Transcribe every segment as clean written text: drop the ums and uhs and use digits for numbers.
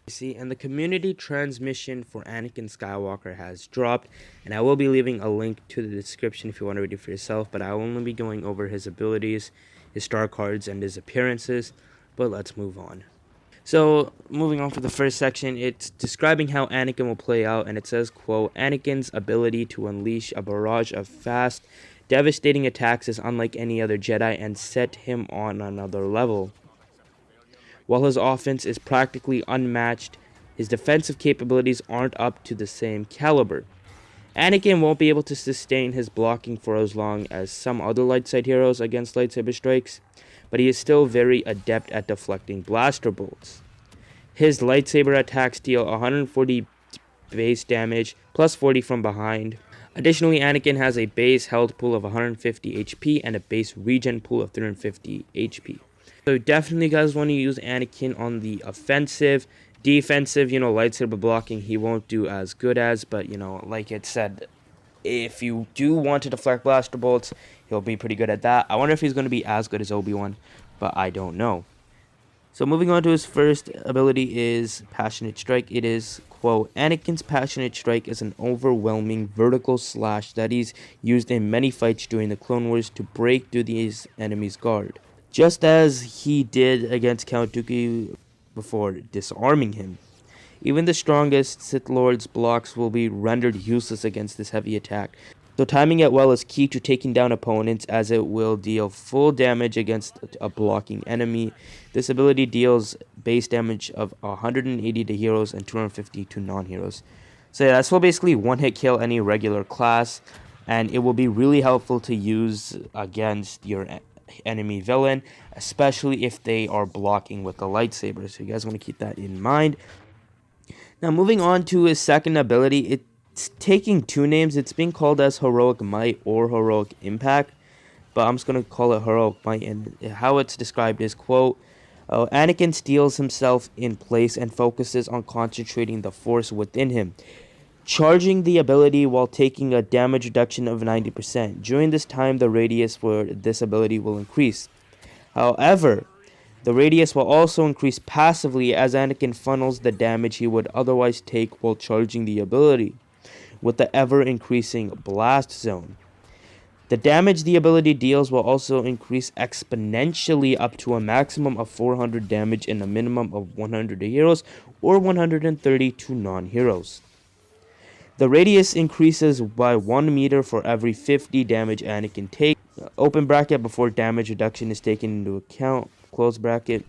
See, and the community transmission for Anakin Skywalker has dropped, and I will be leaving a link to the description if you want to read it for yourself, but I will only be going over his abilities, his star cards, and his appearances. But let's move on. So, moving on for the first section, it's describing how Anakin will play out, and it says, quote, Anakin's ability to unleash a barrage of fast, devastating attacks is unlike any other Jedi and set him on another level. While his offense is practically unmatched, his defensive capabilities aren't up to the same caliber. Anakin won't be able to sustain his blocking for as long as some other light side heroes against lightsaber strikes, but he is still very adept at deflecting blaster bolts. His lightsaber attacks deal 140 base damage, plus 40 from behind. Additionally, Anakin has a base health pool of 150 HP and a base regen pool of 350 HP. So definitely guys want to use Anakin on the offensive. Defensive, lightsaber blocking he won't do as good as, but like it said, if you do want to deflect blaster bolts, he'll be pretty good at that. I wonder if he's going to be as good as Obi-Wan, but I don't know. So moving on to his first ability is Passionate Strike. It is, quote, Anakin's Passionate Strike is an overwhelming vertical slash that is used in many fights during the Clone Wars to break through his enemy's guard, just as he did against Count Dooku before disarming him. Even the strongest Sith Lord's blocks will be rendered useless against this heavy attack, so timing it well is key to taking down opponents, as it will deal full damage against a blocking enemy. This ability deals base damage of 180 to heroes and 250 to non-heroes. So yeah, this will basically one-hit kill any regular class, and it will be really helpful to use against your enemy villain, especially if they are blocking with the lightsaber. So you guys want to keep that in mind. Now moving on to his second ability, it's taking two names. It's being called as Heroic Might or Heroic Impact, but I'm just going to call it Heroic Might, and how it's described is, quote, Anakin steels himself in place and focuses on concentrating the force within him, charging the ability while taking a damage reduction of 90%. During this time, the radius for this ability will increase. However, the radius will also increase passively as Anakin funnels the damage he would otherwise take while charging the ability, with the ever-increasing blast zone. The damage the ability deals will also increase exponentially up to a maximum of 400 damage and a minimum of 100 to heroes or 130 to non-heroes. The radius increases by 1 meter for every 50 damage Anakin takes. Open bracket before damage reduction is taken into account. Close bracket.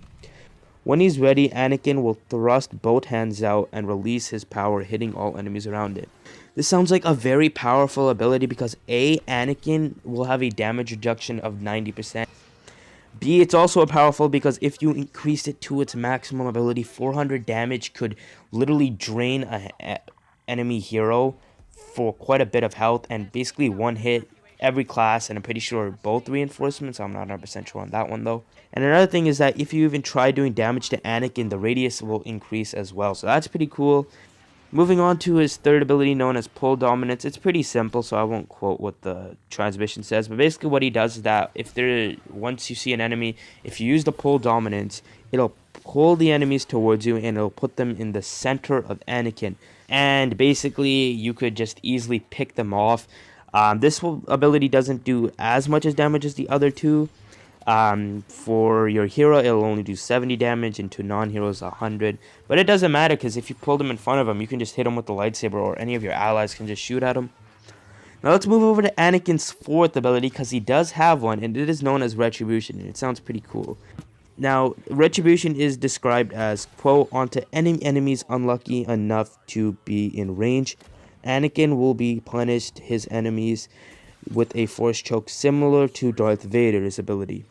When he's ready, Anakin will thrust both hands out and release his power, hitting all enemies around it. This sounds like a very powerful ability because A, Anakin will have a damage reduction of 90%. B, it's also powerful because if you increase it to its maximum ability, 400 damage could literally drain a enemy hero for quite a bit of health, and basically one hit every class, and I'm pretty sure both reinforcements. I'm not 100% sure on that one though. And another thing is that if you even try doing damage to Anakin, the radius will increase as well, so that's pretty cool. Moving on to his third ability, known as Pull Dominance. It's pretty simple, so I won't quote what the transmission says, but basically what he does is that once you see an enemy, if you use the Pull Dominance, it'll pull the enemies towards you and it'll put them in the center of Anakin, and basically you could just easily pick them off. This ability doesn't do as much as damage as the other two. For your hero, it'll only do 70 damage, and to non-heroes 100. But it doesn't matter, because if you pull them in front of him, you can just hit them with the lightsaber, or any of your allies can just shoot at him. Now let's move over to Anakin's fourth ability, because he does have one, and it is known as Retribution, and it sounds pretty cool. Now, Retribution is described as, quote, onto any enemies unlucky enough to be in range, Anakin will be punished his enemies with a force choke similar to Darth Vader's ability.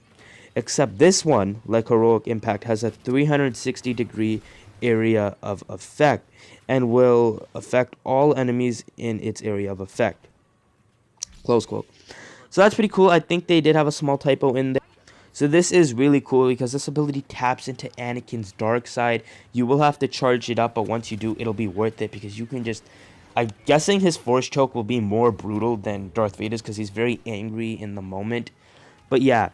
Except this one, like Heroic Impact, has a 360-degree area of effect and will affect all enemies in its area of effect. Close quote. So that's pretty cool. I think they did have a small typo in there. So this is really cool because this ability taps into Anakin's dark side. You will have to charge it up, but once you do, it'll be worth it because you can just... I'm guessing his force choke will be more brutal than Darth Vader's because he's very angry in the moment. But yeah,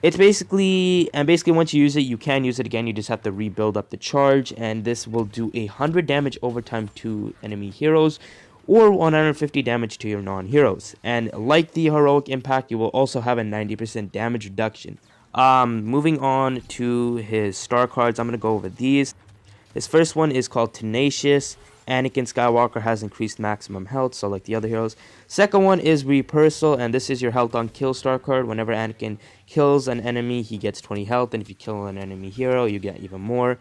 It's basically once you use it, you can use it again. You just have to rebuild up the charge, and this will do 100 damage over time to enemy heroes, or 150 damage to your non-heroes. And like the heroic impact, you will also have a 90% damage reduction. Moving on to his star cards, I'm gonna go over these. His first one is called Tenacious. Anakin Skywalker has increased maximum health, so like the other heroes. Second one is Repulsal, and this is your health on kill star card. Whenever Anakin kills an enemy, he gets 20 health, and if you kill an enemy hero, you get even more.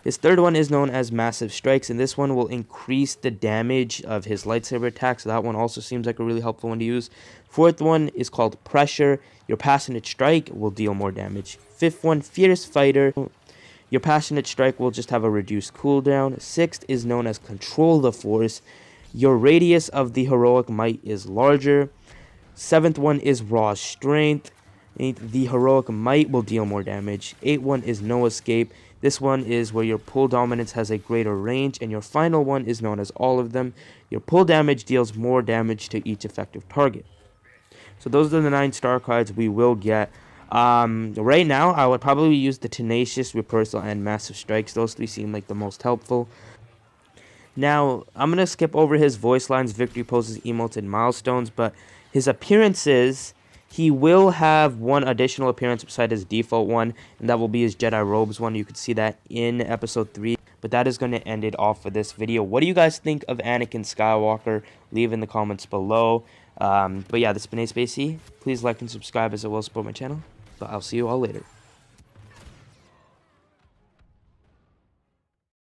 His third one is known as Massive Strikes, and this one will increase the damage of his lightsaber attack, so that one also seems like a really helpful one to use. Fourth one is called Pressure. Your Passionate Strike will deal more damage. Fifth one, Fierce Fighter. Your Passionate Strike will just have a reduced cooldown. Sixth is known as Control the Force. Your radius of the heroic might is larger. Seventh one is Raw Strength. Eighth, the heroic might will deal more damage. Eighth one is No Escape. This one is where your pull dominance has a greater range. And your final one is known as All of Them. Your pull damage deals more damage to each effective target. So those are the 9 star cards we will get. Right now, I would probably use the Tenacious, Repulsal, and Massive Strikes. Those 3 seem like the most helpful. Now, I'm going to skip over his voice lines, victory poses, emotes, and milestones, but his appearances, he will have one additional appearance beside his default one, and that will be his Jedi Robes one. You could see that in episode 3, but that is going to end it off for this video. What do you guys think of Anakin Skywalker? Leave in the comments below. But yeah, this has been Spacey. Please like and subscribe as it will support my channel. But I'll see you all later.